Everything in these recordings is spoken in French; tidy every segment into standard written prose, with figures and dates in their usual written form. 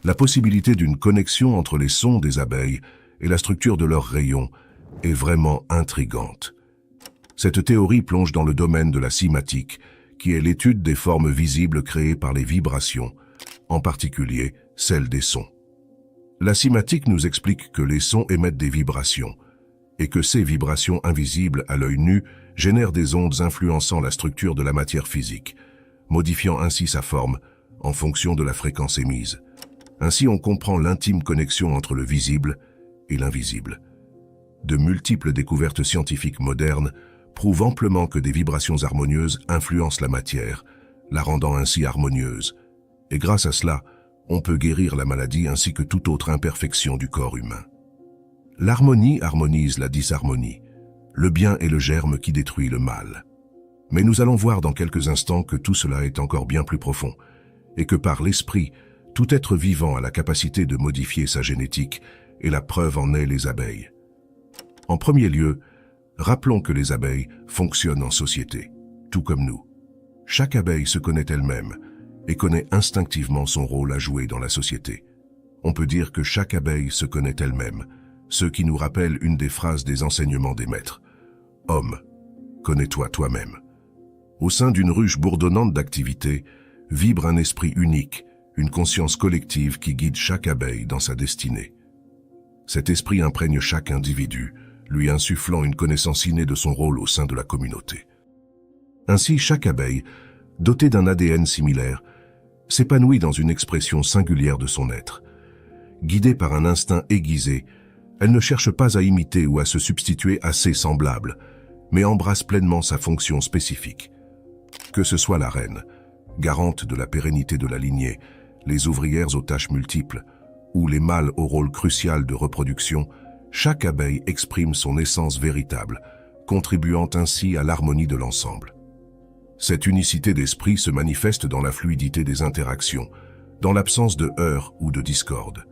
La possibilité d'une connexion entre les sons des abeilles et la structure de leurs rayons est vraiment intrigante. Cette théorie plonge dans le domaine de la cymatique, qui est l'étude des formes visibles créées par les vibrations, en particulier celles des sons. La cymatique nous explique que les sons émettent des vibrations, et que ces vibrations invisibles à l'œil nu génèrent des ondes influençant la structure de la matière physique, modifiant ainsi sa forme en fonction de la fréquence émise. Ainsi, on comprend l'intime connexion entre le visible et l'invisible. De multiples découvertes scientifiques modernes prouvent amplement que des vibrations harmonieuses influencent la matière, la rendant ainsi harmonieuse. Et grâce à cela, on peut guérir la maladie ainsi que toute autre imperfection du corps humain. L'harmonie harmonise la disharmonie. Le bien est le germe qui détruit le mal. Mais nous allons voir dans quelques instants que tout cela est encore bien plus profond, et que par l'esprit, tout être vivant a la capacité de modifier sa génétique, et la preuve en est les abeilles. En premier lieu, rappelons que les abeilles fonctionnent en société, tout comme nous. Chaque abeille se connaît elle-même et connaît instinctivement son rôle à jouer dans la société. On peut dire que chaque abeille se connaît elle-même, ce qui nous rappelle une des phrases des enseignements des maîtres. « Homme, connais-toi toi-même ». Au sein d'une ruche bourdonnante d'activité, vibre un esprit unique, une conscience collective qui guide chaque abeille dans sa destinée. Cet esprit imprègne chaque individu, lui insufflant une connaissance innée de son rôle au sein de la communauté. Ainsi, chaque abeille, dotée d'un ADN similaire, s'épanouit dans une expression singulière de son être. Guidée par un instinct aiguisé, elle ne cherche pas à imiter ou à se substituer à ses semblables, mais embrasse pleinement sa fonction spécifique. Que ce soit la reine, garante de la pérennité de la lignée, les ouvrières aux tâches multiples, ou les mâles au rôle crucial de reproduction, chaque abeille exprime son essence véritable, contribuant ainsi à l'harmonie de l'ensemble. Cette unicité d'esprit se manifeste dans la fluidité des interactions, dans l'absence de heurts ou de discorde.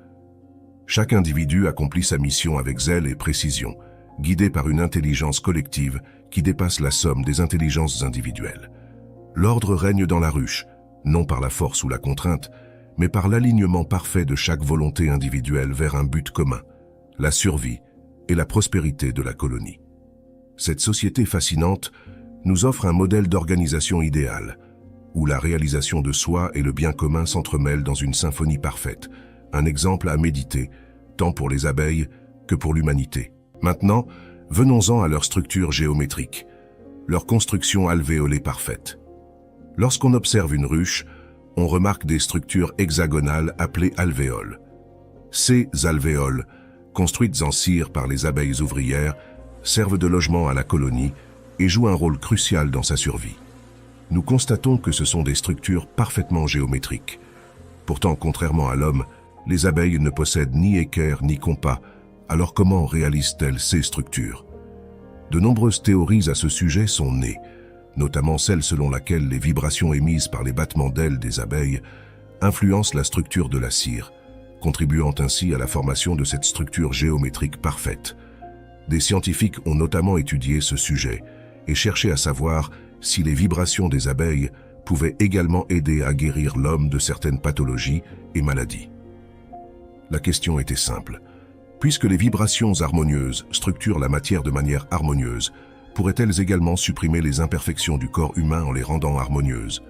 Chaque individu accomplit sa mission avec zèle et précision, guidé par une intelligence collective qui dépasse la somme des intelligences individuelles. L'ordre règne dans la ruche, non par la force ou la contrainte, mais par l'alignement parfait de chaque volonté individuelle vers un but commun, la survie et la prospérité de la colonie. Cette société fascinante nous offre un modèle d'organisation idéale, où la réalisation de soi et le bien commun s'entremêlent dans une symphonie parfaite, un exemple à méditer, tant pour les abeilles que pour l'humanité. Maintenant, venons-en à leur structure géométrique, leur construction alvéolée parfaite. Lorsqu'on observe une ruche, on remarque des structures hexagonales appelées alvéoles. Ces alvéoles, construites en cire par les abeilles ouvrières, servent de logement à la colonie et jouent un rôle crucial dans sa survie. Nous constatons que ce sont des structures parfaitement géométriques. Pourtant, contrairement à l'homme, les abeilles ne possèdent ni équerre ni compas, alors comment réalisent-elles ces structures? De nombreuses théories à ce sujet sont nées, notamment celle selon laquelle les vibrations émises par les battements d'ailes des abeilles influencent la structure de la cire, contribuant ainsi à la formation de cette structure géométrique parfaite. Des scientifiques ont notamment étudié ce sujet et cherché à savoir si les vibrations des abeilles pouvaient également aider à guérir l'homme de certaines pathologies et maladies. La question était simple. Puisque les vibrations harmonieuses structurent la matière de manière harmonieuse, pourraient-elles également supprimer les imperfections du corps humain en les rendant harmonieuses?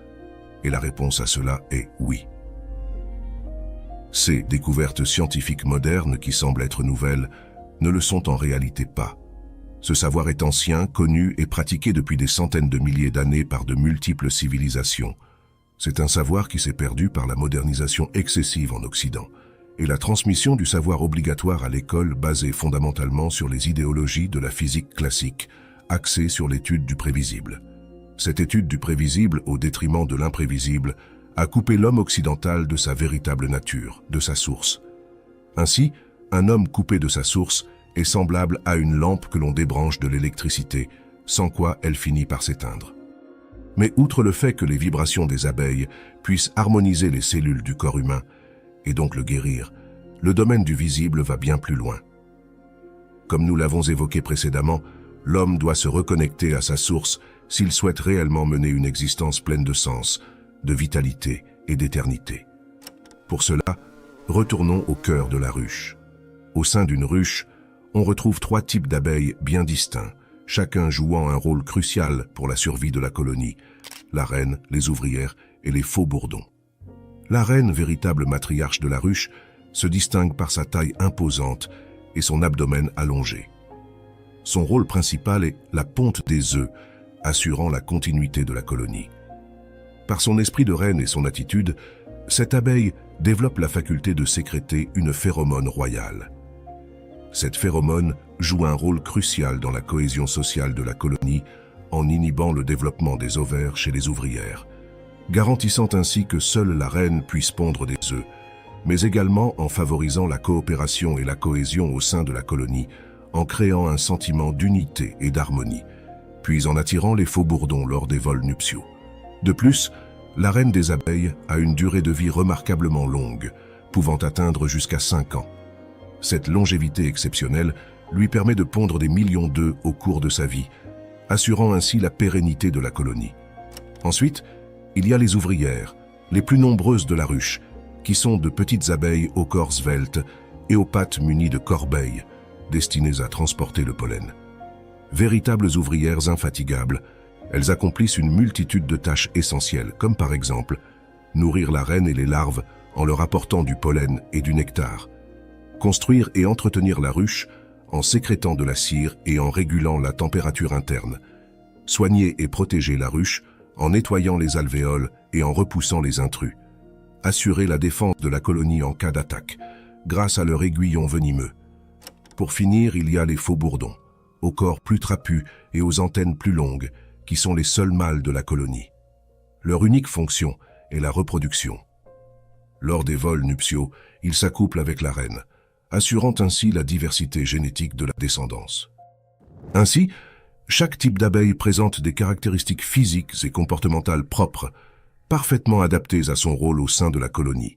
Et la réponse à cela est oui. Ces découvertes scientifiques modernes qui semblent être nouvelles ne le sont en réalité pas. Ce savoir est ancien, connu et pratiqué depuis des centaines de milliers d'années par de multiples civilisations. C'est un savoir qui s'est perdu par la modernisation excessive en Occident et la transmission du savoir obligatoire à l'école basée fondamentalement sur les idéologies de la physique classique, axée sur l'étude du prévisible. Cette étude du prévisible au détriment de l'imprévisible a coupé l'homme occidental de sa véritable nature, de sa source. Ainsi, un homme coupé de sa source est semblable à une lampe que l'on débranche de l'électricité, sans quoi elle finit par s'éteindre. Mais outre le fait que les vibrations des abeilles puissent harmoniser les cellules du corps humain, et donc le guérir, le domaine du visible va bien plus loin. Comme nous l'avons évoqué précédemment, l'homme doit se reconnecter à sa source s'il souhaite réellement mener une existence pleine de sens, de vitalité et d'éternité. Pour cela, Retournons au cœur de la ruche. Au sein d'une ruche, on retrouve 3 types d'abeilles bien distincts, chacun jouant un rôle crucial pour la survie de la colonie: la reine, les ouvrières et les faux bourdons. La reine, véritable matriarche de la ruche, se distingue par sa taille imposante et son abdomen allongé. Son rôle principal est la ponte des œufs, assurant la continuité de la colonie. Par son esprit de reine et son attitude, cette abeille développe la faculté de sécréter une phéromone royale. Cette phéromone joue un rôle crucial dans la cohésion sociale de la colonie en inhibant le développement des ovaires chez les ouvrières, garantissant ainsi que seule la reine puisse pondre des œufs, mais également en favorisant la coopération et la cohésion au sein de la colonie, en créant un sentiment d'unité et d'harmonie, puis en attirant les faux bourdons lors des vols nuptiaux. De plus, la reine des abeilles a une durée de vie remarquablement longue, pouvant atteindre jusqu'à 5 ans. Cette longévité exceptionnelle lui permet de pondre des millions d'œufs au cours de sa vie, assurant ainsi la pérennité de la colonie. Ensuite, il y a les ouvrières, les plus nombreuses de la ruche, qui sont de petites abeilles au corps svelte et aux pattes munies de corbeilles, destinées à transporter le pollen. Véritables ouvrières infatigables, elles accomplissent une multitude de tâches essentielles, comme par exemple nourrir la reine et les larves en leur apportant du pollen et du nectar, construire et entretenir la ruche en sécrétant de la cire et en régulant la température interne, soigner et protéger la ruche en nettoyant les alvéoles et en repoussant les intrus, assurer la défense de la colonie en cas d'attaque, grâce à leur aiguillon venimeux. Pour finir, il y a les faux bourdons, au corps plus trapu et aux antennes plus longues, qui sont les seuls mâles de la colonie. Leur unique fonction est la reproduction. Lors des vols nuptiaux, ils s'accouplent avec la reine, assurant ainsi la diversité génétique de la descendance. Ainsi, chaque type d'abeille présente des caractéristiques physiques et comportementales propres, parfaitement adaptées à son rôle au sein de la colonie.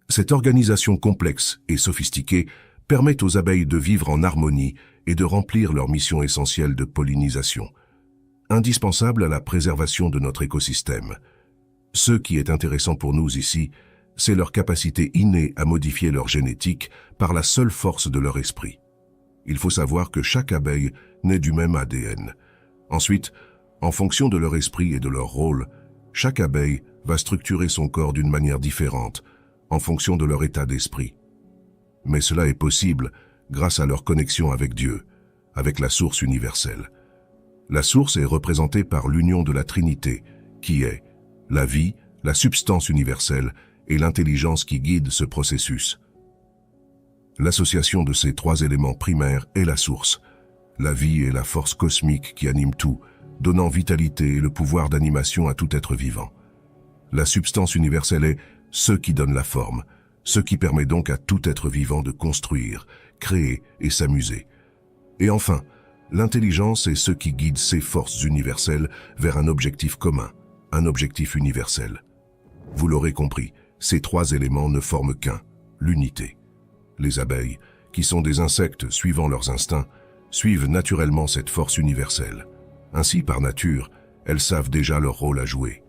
Cette organisation complexe et sophistiquée permet aux abeilles de vivre en harmonie et de remplir leur mission essentielle de pollinisation, indispensable à la préservation de notre écosystème. Ce qui est intéressant pour nous ici, c'est leur capacité innée à modifier leur génétique par la seule force de leur esprit. Il faut savoir que chaque abeille naît du même ADN. Ensuite, en fonction de leur esprit et de leur rôle, chaque abeille va structurer son corps d'une manière différente, en fonction de leur état d'esprit. Mais cela est possible grâce à leur connexion avec Dieu, avec la source universelle. La source est représentée par l'union de la Trinité, qui est la vie, la substance universelle et l'intelligence qui guide ce processus. L'association de ces 3 éléments primaires est la source. La vie est la force cosmique qui anime tout, donnant vitalité et le pouvoir d'animation à tout être vivant. La substance universelle est ce qui donne la forme, ce qui permet donc à tout être vivant de construire, créer et s'amuser. Et enfin, l'intelligence est ce qui guide ces forces universelles vers un objectif commun, un objectif universel. Vous l'aurez compris, ces 3 éléments ne forment qu'un, l'unité. Les abeilles, qui sont des insectes suivant leurs instincts, suivent naturellement cette force universelle. Ainsi, par nature, elles savent déjà leur rôle à jouer.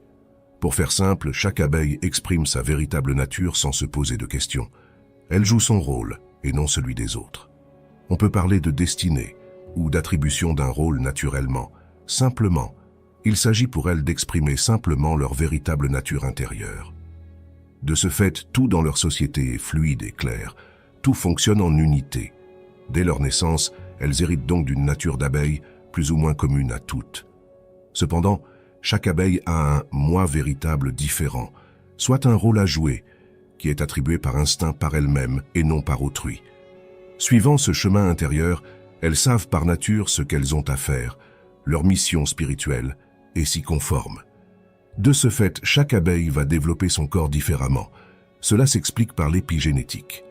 Pour faire simple, chaque abeille exprime sa véritable nature sans se poser de questions. Elle joue son rôle, et non celui des autres. On peut parler de destinée, ou d'attribution d'un rôle naturellement. Simplement, il s'agit pour elles d'exprimer simplement leur véritable nature intérieure. De ce fait, tout dans leur société est fluide et clair, tout fonctionne en unité. Dès leur naissance, elles héritent donc d'une nature d'abeille plus ou moins commune à toutes. Cependant, chaque abeille a un « moi » véritable différent, soit un rôle à jouer, qui est attribué par instinct par elle-même et non par autrui. Suivant ce chemin intérieur, elles savent par nature ce qu'elles ont à faire, leur mission spirituelle, et s'y conforment. De ce fait, chaque abeille va développer son corps différemment. Cela s'explique par l'épigénétique.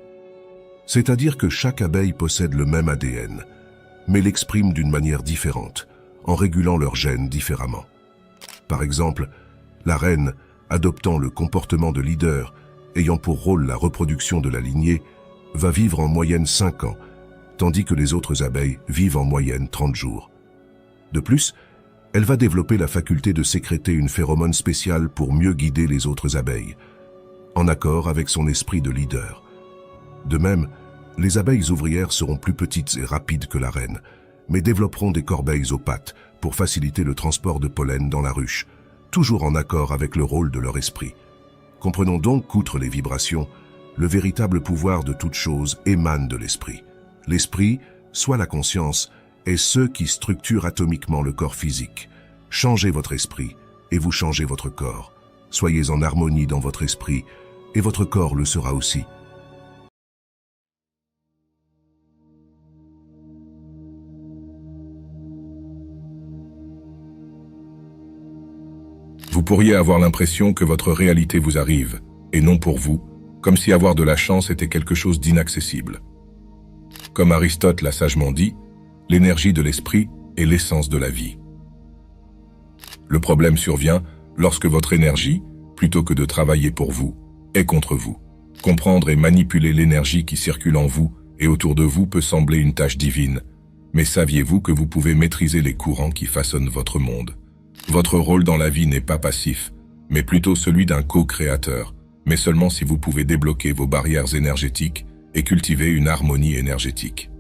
C'est-à-dire que chaque abeille possède le même ADN, mais l'exprime d'une manière différente, en régulant leurs gènes différemment. Par exemple, la reine, adoptant le comportement de leader, ayant pour rôle la reproduction de la lignée, va vivre en moyenne 5 ans, tandis que les autres abeilles vivent en moyenne 30 jours. De plus, elle va développer la faculté de sécréter une phéromone spéciale pour mieux guider les autres abeilles. en accord avec son esprit de leader. De même, les abeilles ouvrières seront plus petites et rapides que la reine, mais développeront des corbeilles aux pattes pour faciliter le transport de pollen dans la ruche, toujours en accord avec le rôle de leur esprit. Comprenons donc qu'outre les vibrations, le véritable pouvoir de toute chose émane de l'esprit. L'esprit, soit la conscience, est ce qui structure atomiquement le corps physique. Changez votre esprit et vous changez votre corps. Soyez en harmonie dans votre esprit et votre corps le sera aussi. Vous pourriez avoir l'impression que votre réalité vous arrive, et non pour vous, comme si avoir de la chance était quelque chose d'inaccessible. Comme Aristote l'a sagement dit, l'énergie de l'esprit est l'essence de la vie. Le problème survient lorsque votre énergie, plutôt que de travailler pour vous, est contre vous. Comprendre et manipuler l'énergie qui circule en vous et autour de vous peut sembler une tâche divine, mais saviez-vous que vous pouvez maîtriser les courants qui façonnent votre monde? Votre rôle dans la vie n'est pas passif, mais plutôt celui d'un co-créateur, mais seulement si vous pouvez débloquer vos barrières énergétiques et cultiver une harmonie énergétique.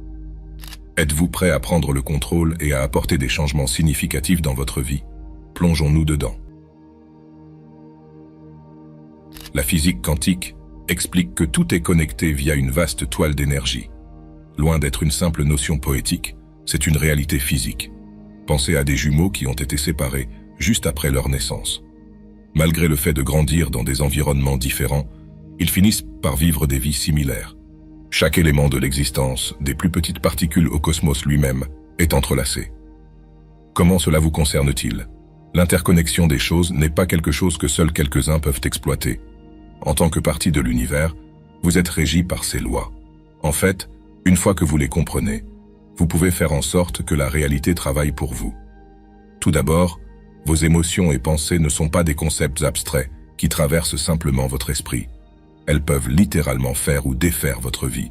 Êtes-vous prêt à prendre le contrôle et à apporter des changements significatifs dans votre vie? Plongeons-nous dedans. La physique quantique explique que tout est connecté via une vaste toile d'énergie. Loin d'être une simple notion poétique, c'est une réalité physique. Pensez à des jumeaux qui ont été séparés juste après leur naissance. Malgré le fait de grandir dans des environnements différents, ils finissent par vivre des vies similaires. Chaque élément de l'existence, des plus petites particules au cosmos lui-même, est entrelacé. Comment cela vous concerne-t-il? L'interconnexion des choses n'est pas quelque chose que seuls quelques-uns peuvent exploiter. En tant que partie de l'univers, vous êtes régi par ces lois. En fait, une fois que vous les comprenez, vous pouvez faire en sorte que la réalité travaille pour vous. Tout d'abord, vos émotions et pensées ne sont pas des concepts abstraits qui traversent simplement votre esprit. Elles peuvent littéralement faire ou défaire votre vie.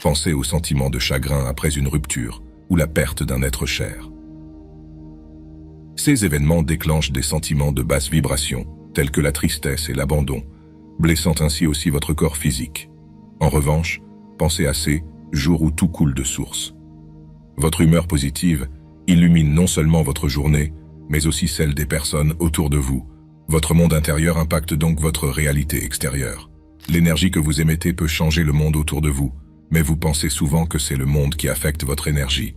Pensez aux sentiments de chagrin après une rupture ou la perte d'un être cher. Ces événements déclenchent des sentiments de basse vibration, tels que la tristesse et l'abandon, blessant ainsi aussi votre corps physique. En revanche, pensez à ces jours où tout coule de source. Votre humeur positive illumine non seulement votre journée, mais aussi celle des personnes autour de vous. Votre monde intérieur impacte donc votre réalité extérieure. L'énergie que vous émettez peut changer le monde autour de vous, mais vous pensez souvent que c'est le monde qui affecte votre énergie.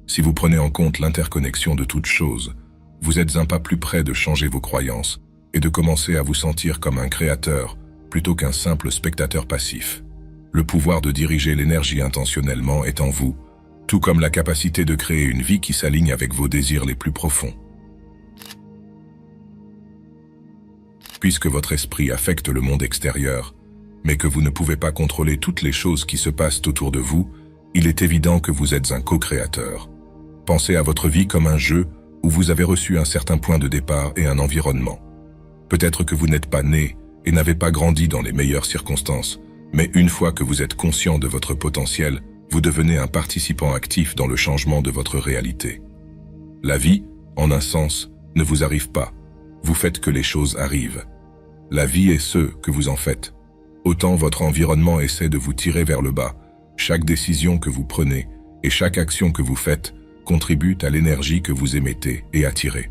Si vous prenez en compte l'interconnexion de toutes choses, vous êtes un pas plus près de changer vos croyances et de commencer à vous sentir comme un créateur plutôt qu'un simple spectateur passif. Le pouvoir de diriger l'énergie intentionnellement est en vous, tout comme la capacité de créer une vie qui s'aligne avec vos désirs les plus profonds. Puisque votre esprit affecte le monde extérieur, mais que vous ne pouvez pas contrôler toutes les choses qui se passent autour de vous, il est évident que vous êtes un co-créateur. Pensez à votre vie comme un jeu où vous avez reçu un certain point de départ et un environnement. Peut-être que vous n'êtes pas né et n'avez pas grandi dans les meilleures circonstances, mais une fois que vous êtes conscient de votre potentiel, vous devenez un participant actif dans le changement de votre réalité. La vie, en un sens, ne vous arrive pas. Vous faites que les choses arrivent. La vie est ce que vous en faites. Autant votre environnement essaie de vous tirer vers le bas, chaque décision que vous prenez et chaque action que vous faites contribuent à l'énergie que vous émettez et attirez.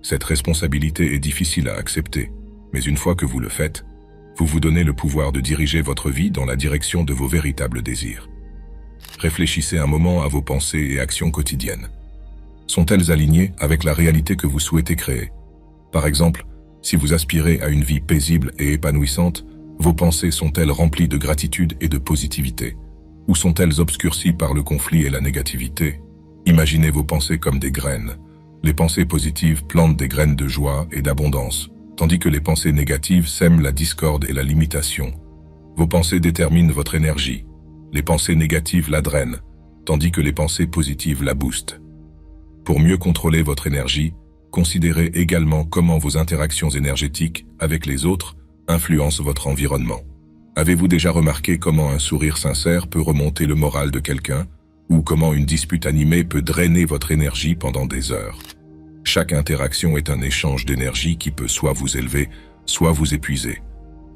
Cette responsabilité est difficile à accepter, mais une fois que vous le faites, vous vous donnez le pouvoir de diriger votre vie dans la direction de vos véritables désirs. Réfléchissez un moment à vos pensées et actions quotidiennes. Sont-elles alignées avec la réalité que vous souhaitez créer? Par exemple, si vous aspirez à une vie paisible et épanouissante, vos pensées sont-elles remplies de gratitude et de positivité? Ou sont-elles obscurcies par le conflit et la négativité? Imaginez vos pensées comme des graines. Les pensées positives plantent des graines de joie et d'abondance, tandis que les pensées négatives sèment la discorde et la limitation. Vos pensées déterminent votre énergie. Les pensées négatives la drainent, tandis que les pensées positives la boostent. Pour mieux contrôler votre énergie, considérez également comment vos interactions énergétiques avec les autres influencent votre environnement. Avez-vous déjà remarqué comment un sourire sincère peut remonter le moral de quelqu'un, ou comment une dispute animée peut drainer votre énergie pendant des heures? Chaque interaction est un échange d'énergie qui peut soit vous élever, soit vous épuiser.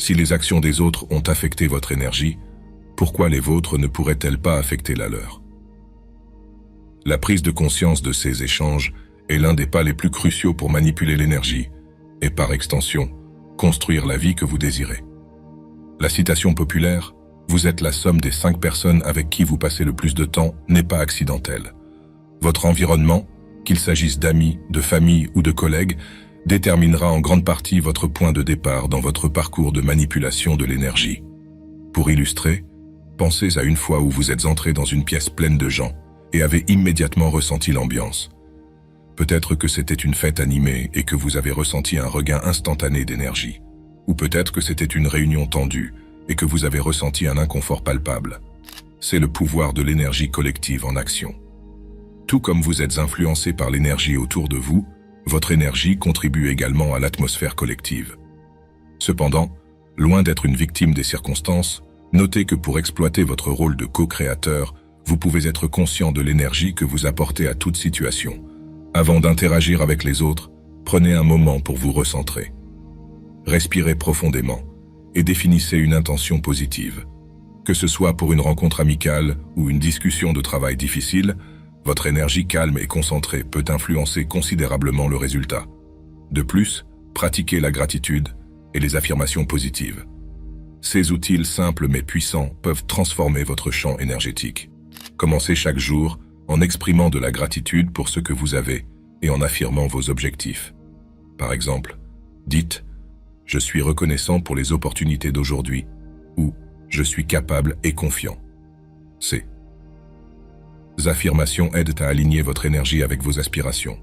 Si les actions des autres ont affecté votre énergie, pourquoi les vôtres ne pourraient-elles pas affecter la leur? La prise de conscience de ces échanges est l'un des pas les plus cruciaux pour manipuler l'énergie et, par extension, construire la vie que vous désirez. La citation populaire « Vous êtes la somme des 5 personnes avec qui vous passez le plus de temps » n'est pas accidentelle. Votre environnement, qu'il s'agisse d'amis, de famille ou de collègues, déterminera en grande partie votre point de départ dans votre parcours de manipulation de l'énergie. Pour illustrer, pensez à une fois où vous êtes entré dans une pièce pleine de gens et avez immédiatement ressenti l'ambiance. Peut-être que c'était une fête animée et que vous avez ressenti un regain instantané d'énergie. Ou peut-être que c'était une réunion tendue et que vous avez ressenti un inconfort palpable. C'est le pouvoir de l'énergie collective en action. Tout comme vous êtes influencé par l'énergie autour de vous, votre énergie contribue également à l'atmosphère collective. Cependant, loin d'être une victime des circonstances, notez que pour exploiter votre rôle de co-créateur, vous pouvez être conscient de l'énergie que vous apportez à toute situation. Avant d'interagir avec les autres, prenez un moment pour vous recentrer. Respirez profondément et définissez une intention positive. Que ce soit pour une rencontre amicale ou une discussion de travail difficile, votre énergie calme et concentrée peut influencer considérablement le résultat. De plus, pratiquez la gratitude et les affirmations positives. Ces outils simples mais puissants peuvent transformer votre champ énergétique. Commencez chaque jour en exprimant de la gratitude pour ce que vous avez et en affirmant vos objectifs. Par exemple, dites « Je suis reconnaissant pour les opportunités d'aujourd'hui » ou « Je suis capable et confiant ». Ces affirmations aident à aligner votre énergie avec vos aspirations.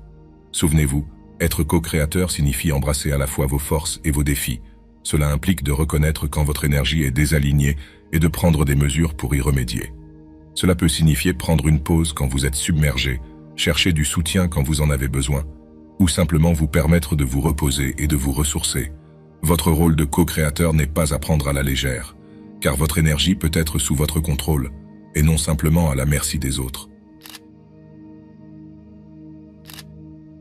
Souvenez-vous, être co-créateur signifie embrasser à la fois vos forces et vos défis. Cela implique de reconnaître quand votre énergie est désalignée et de prendre des mesures pour y remédier. Cela peut signifier prendre une pause quand vous êtes submergé, chercher du soutien quand vous en avez besoin, ou simplement vous permettre de vous reposer et de vous ressourcer. Votre rôle de co-créateur n'est pas à prendre à la légère, car votre énergie peut être sous votre contrôle, et non simplement à la merci des autres.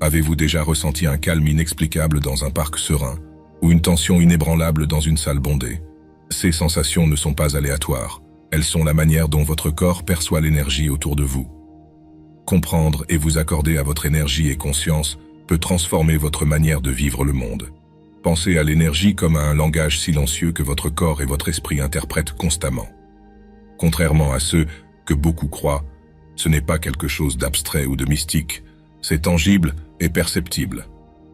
Avez-vous déjà ressenti un calme inexplicable dans un parc serein, ou une tension inébranlable dans une salle bondée? Ces sensations ne sont pas aléatoires, elles sont la manière dont votre corps perçoit l'énergie autour de vous. Comprendre et vous accorder à votre énergie et conscience peut transformer votre manière de vivre le monde. Pensez à l'énergie comme à un langage silencieux que votre corps et votre esprit interprètent constamment. Contrairement à ceux que beaucoup croient, ce n'est pas quelque chose d'abstrait ou de mystique, c'est tangible et perceptible.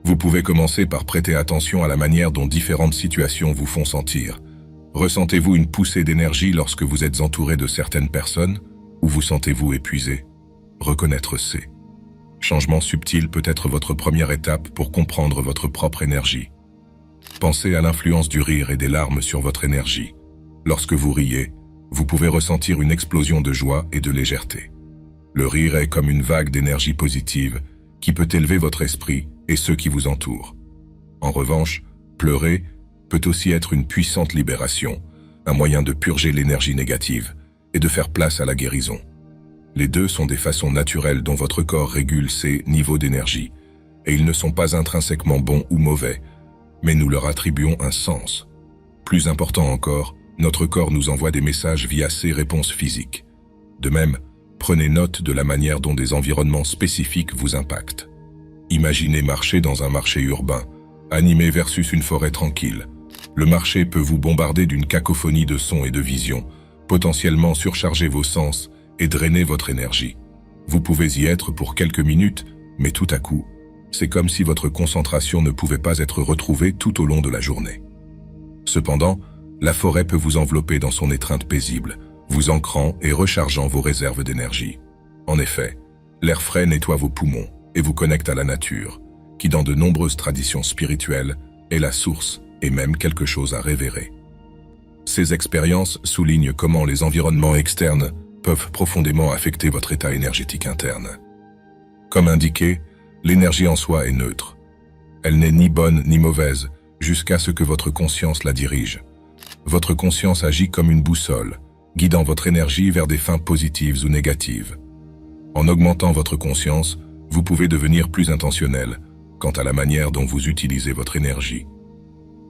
Vous pouvez commencer par prêter attention à la manière dont différentes situations vous font sentir. Ressentez-vous une poussée d'énergie lorsque vous êtes entouré de certaines personnes, ou vous sentez-vous épuisé? Reconnaître ces changements subtils peut être votre première étape pour comprendre votre propre énergie. Pensez à l'influence du rire et des larmes sur votre énergie. Lorsque vous riez, vous pouvez ressentir une explosion de joie et de légèreté. Le rire est comme une vague d'énergie positive qui peut élever votre esprit et ceux qui vous entourent. En revanche, pleurer peut aussi être une puissante libération, un moyen de purger l'énergie négative et de faire place à la guérison. Les deux sont des façons naturelles dont votre corps régule ses niveaux d'énergie, et ils ne sont pas intrinsèquement bons ou mauvais, mais nous leur attribuons un sens. Plus important encore, notre corps nous envoie des messages via ses réponses physiques. De même, prenez note de la manière dont des environnements spécifiques vous impactent. Imaginez marcher dans un marché urbain, animé versus une forêt tranquille. Le marché peut vous bombarder d'une cacophonie de sons et de visions, potentiellement surcharger vos sens et drainer votre énergie. Vous pouvez y être pour quelques minutes, mais tout à coup, c'est comme si votre concentration ne pouvait pas être retrouvée tout au long de la journée. Cependant, la forêt peut vous envelopper dans son étreinte paisible, vous ancrant et rechargeant vos réserves d'énergie. En effet, l'air frais nettoie vos poumons et vous connecte à la nature, qui dans de nombreuses traditions spirituelles est la source et même quelque chose à révérer. Ces expériences soulignent comment les environnements externes peuvent profondément affecter votre état énergétique interne. Comme indiqué, l'énergie en soi est neutre. Elle n'est ni bonne ni mauvaise, jusqu'à ce que votre conscience la dirige. Votre conscience agit comme une boussole, guidant votre énergie vers des fins positives ou négatives. En augmentant votre conscience, vous pouvez devenir plus intentionnel quant à la manière dont vous utilisez votre énergie.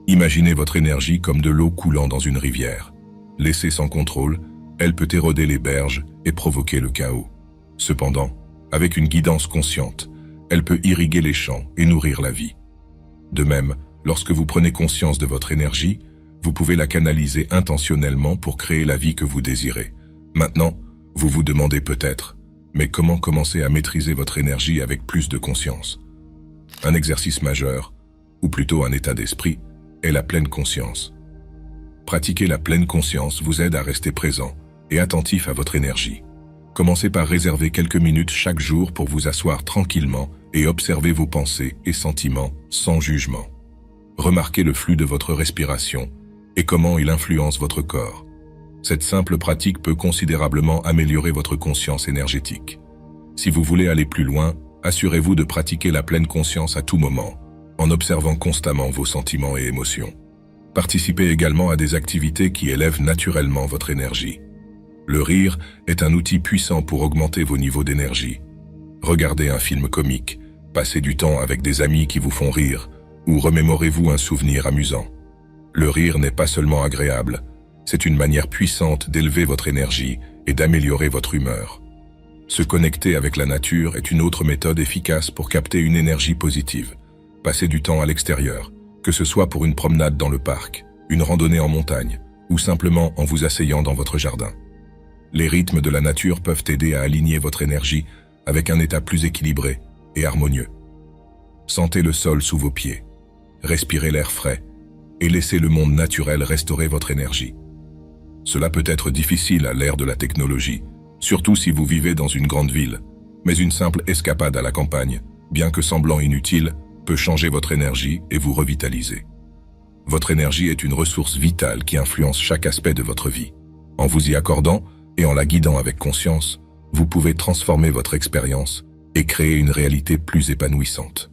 Imaginez votre énergie comme de l'eau coulant dans une rivière. Laissée sans contrôle, elle peut éroder les berges et provoquer le chaos. Cependant, avec une guidance consciente, elle peut irriguer les champs et nourrir la vie. De même, lorsque vous prenez conscience de votre énergie, vous pouvez la canaliser intentionnellement pour créer la vie que vous désirez. Maintenant, vous vous demandez peut-être, mais comment commencer à maîtriser votre énergie avec plus de conscience? Un exercice majeur, ou plutôt un état d'esprit, est la pleine conscience. Pratiquer la pleine conscience vous aide à rester présent et attentif à votre énergie. Commencez par réserver quelques minutes chaque jour pour vous asseoir tranquillement et observer vos pensées et sentiments sans jugement. Remarquez le flux de votre respiration et comment il influence votre corps. Cette simple pratique peut considérablement améliorer votre conscience énergétique. Si vous voulez aller plus loin, assurez-vous de pratiquer la pleine conscience à tout moment, en observant constamment vos sentiments et émotions. Participez également à des activités qui élèvent naturellement votre énergie. Le rire est un outil puissant pour augmenter vos niveaux d'énergie. Regardez un film comique, passez du temps avec des amis qui vous font rire, ou remémorez-vous un souvenir amusant. Le rire n'est pas seulement agréable, c'est une manière puissante d'élever votre énergie et d'améliorer votre humeur. Se connecter avec la nature est une autre méthode efficace pour capter une énergie positive. Passez du temps à l'extérieur, que ce soit pour une promenade dans le parc, une randonnée en montagne, ou simplement en vous asseyant dans votre jardin. Les rythmes de la nature peuvent aider à aligner votre énergie avec un état plus équilibré et harmonieux. Sentez le sol sous vos pieds, respirez l'air frais et laissez le monde naturel restaurer votre énergie. Cela peut être difficile à l'ère de la technologie, surtout si vous vivez dans une grande ville, mais une simple escapade à la campagne, bien que semblant inutile, peut changer votre énergie et vous revitaliser. Votre énergie est une ressource vitale qui influence chaque aspect de votre vie. En vous y accordant et en la guidant avec conscience, vous pouvez transformer votre expérience et créer une réalité plus épanouissante.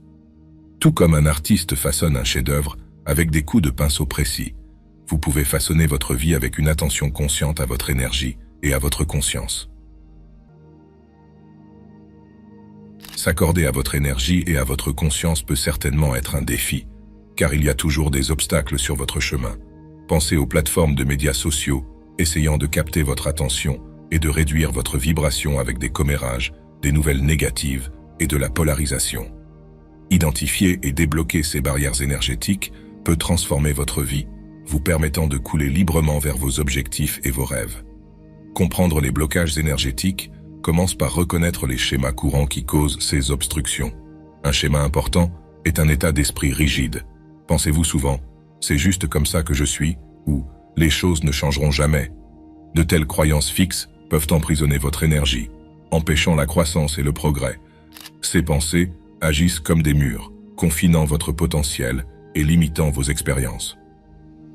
Tout comme un artiste façonne un chef-d'œuvre avec des coups de pinceau précis, vous pouvez façonner votre vie avec une attention consciente à votre énergie et à votre conscience. S'accorder à votre énergie et à votre conscience peut certainement être un défi, car il y a toujours des obstacles sur votre chemin. Pensez aux plateformes de médias sociaux, essayant de capter votre attention et de réduire votre vibration avec des commérages, des nouvelles négatives et de la polarisation. Identifier et débloquer ces barrières énergétiques peut transformer votre vie, vous permettant de couler librement vers vos objectifs et vos rêves. Comprendre les blocages énergétiques commence par reconnaître les schémas courants qui causent ces obstructions. Un schéma important est un état d'esprit rigide. Pensez-vous souvent « c'est juste comme ça que je suis » ou « les choses ne changeront jamais ». De telles croyances fixes peuvent emprisonner votre énergie, empêchant la croissance et le progrès. Ces pensées agissent comme des murs, confinant votre potentiel et limitant vos expériences.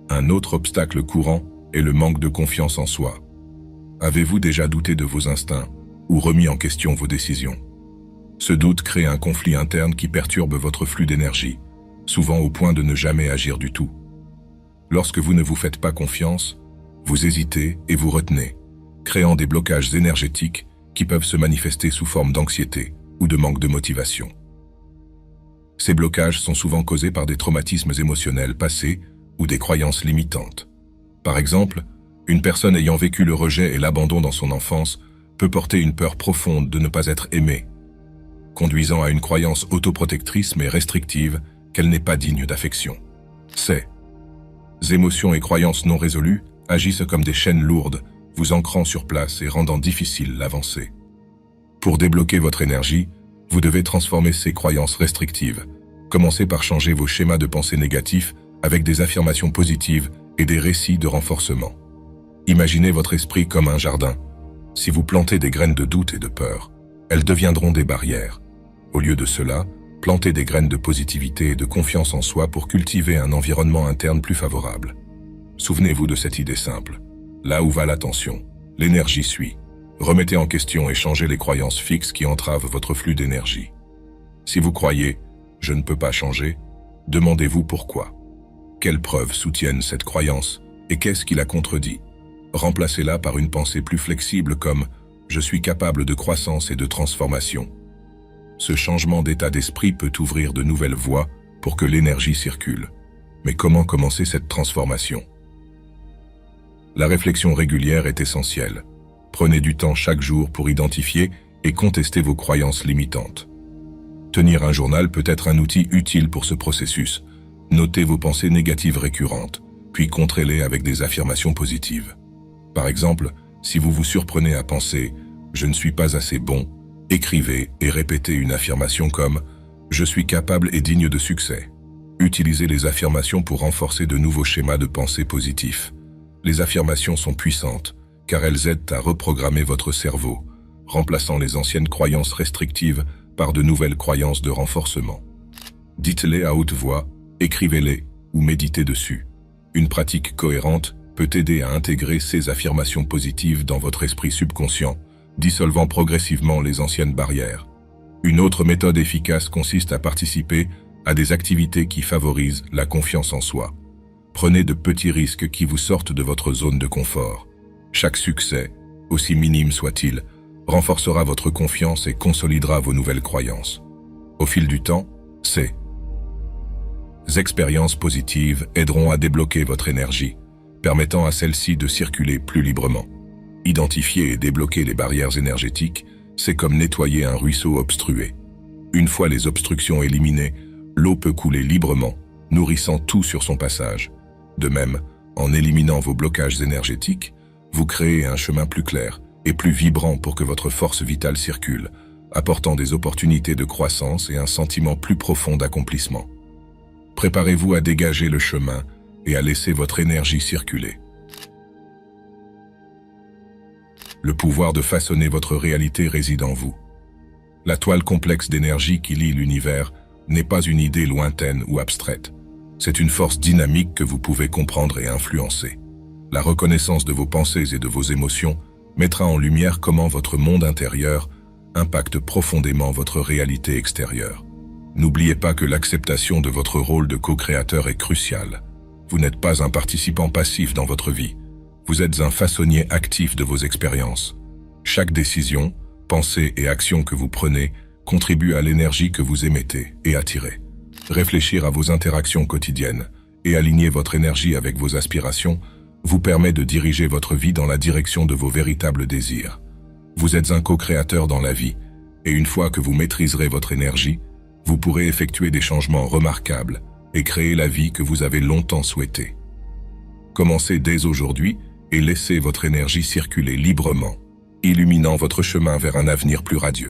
Un autre obstacle courant est le manque de confiance en soi. Avez-vous déjà douté de vos instincts ou remis en question vos décisions? Ce doute crée un conflit interne qui perturbe votre flux d'énergie, souvent au point de ne jamais agir du tout. Lorsque vous ne vous faites pas confiance, vous hésitez et vous retenez, créant des blocages énergétiques qui peuvent se manifester sous forme d'anxiété ou de manque de motivation. Ces blocages sont souvent causés par des traumatismes émotionnels passés ou des croyances limitantes. Par exemple, une personne ayant vécu le rejet et l'abandon dans son enfance peut porter une peur profonde de ne pas être aimée, conduisant à une croyance autoprotectrice mais restrictive qu'elle n'est pas digne d'affection. Ces émotions et croyances non résolues agissent comme des chaînes lourdes, vous ancrant sur place et rendant difficile l'avancée. Pour débloquer votre énergie, vous devez transformer ces croyances restrictives. Commencez par changer vos schémas de pensée négatifs avec des affirmations positives et des récits de renforcement. Imaginez votre esprit comme un jardin. Si vous plantez des graines de doute et de peur, elles deviendront des barrières. Au lieu de cela, plantez des graines de positivité et de confiance en soi pour cultiver un environnement interne plus favorable. Souvenez-vous de cette idée simple. Là où va l'attention, l'énergie suit. Remettez en question et changez les croyances fixes qui entravent votre flux d'énergie. Si vous croyez « je ne peux pas changer », demandez-vous pourquoi. Quelles preuves soutiennent cette croyance et qu'est-ce qui la contredit? Remplacez-la par une pensée plus flexible comme « je suis capable de croissance et de transformation ». Ce changement d'état d'esprit peut ouvrir de nouvelles voies pour que l'énergie circule. Mais comment commencer cette transformation? La réflexion régulière est essentielle. Prenez du temps chaque jour pour identifier et contester vos croyances limitantes. Tenir un journal peut être un outil utile pour ce processus. Notez vos pensées négatives récurrentes, puis contrez-les avec des affirmations positives. Par exemple, si vous vous surprenez à penser « je ne suis pas assez bon », écrivez et répétez une affirmation comme « je suis capable et digne de succès ». Utilisez les affirmations pour renforcer de nouveaux schémas de pensée positifs. Les affirmations sont puissantes, car elles aident à reprogrammer votre cerveau, remplaçant les anciennes croyances restrictives par de nouvelles croyances de renforcement. Dites-les à haute voix, écrivez-les ou méditez dessus. Une pratique cohérente peut aider à intégrer ces affirmations positives dans votre esprit subconscient, dissolvant progressivement les anciennes barrières. Une autre méthode efficace consiste à participer à des activités qui favorisent la confiance en soi. Prenez de petits risques qui vous sortent de votre zone de confort. Chaque succès, aussi minime soit-il, renforcera votre confiance et consolidera vos nouvelles croyances. Au fil du temps, ces expériences positives aideront à débloquer votre énergie, permettant à celle-ci de circuler plus librement. Identifier et débloquer les barrières énergétiques, c'est comme nettoyer un ruisseau obstrué. Une fois les obstructions éliminées, l'eau peut couler librement, nourrissant tout sur son passage. De même, en éliminant vos blocages énergétiques, vous créez un chemin plus clair et plus vibrant pour que votre force vitale circule, apportant des opportunités de croissance et un sentiment plus profond d'accomplissement. Préparez-vous à dégager le chemin et à laisser votre énergie circuler. Le pouvoir de façonner votre réalité réside en vous. La toile complexe d'énergie qui lie l'univers n'est pas une idée lointaine ou abstraite. C'est une force dynamique que vous pouvez comprendre et influencer. La reconnaissance de vos pensées et de vos émotions mettra en lumière comment votre monde intérieur impacte profondément votre réalité extérieure. N'oubliez pas que l'acceptation de votre rôle de co-créateur est cruciale. Vous n'êtes pas un participant passif dans votre vie. Vous êtes un façonnier actif de vos expériences. Chaque décision, pensée et action que vous prenez contribue à l'énergie que vous émettez et attirez. Réfléchir à vos interactions quotidiennes et aligner votre énergie avec vos aspirations vous permet de diriger votre vie dans la direction de vos véritables désirs. Vous êtes un co-créateur dans la vie, et une fois que vous maîtriserez votre énergie, vous pourrez effectuer des changements remarquables et créer la vie que vous avez longtemps souhaitée. Commencez dès aujourd'hui et laissez votre énergie circuler librement, illuminant votre chemin vers un avenir plus radieux.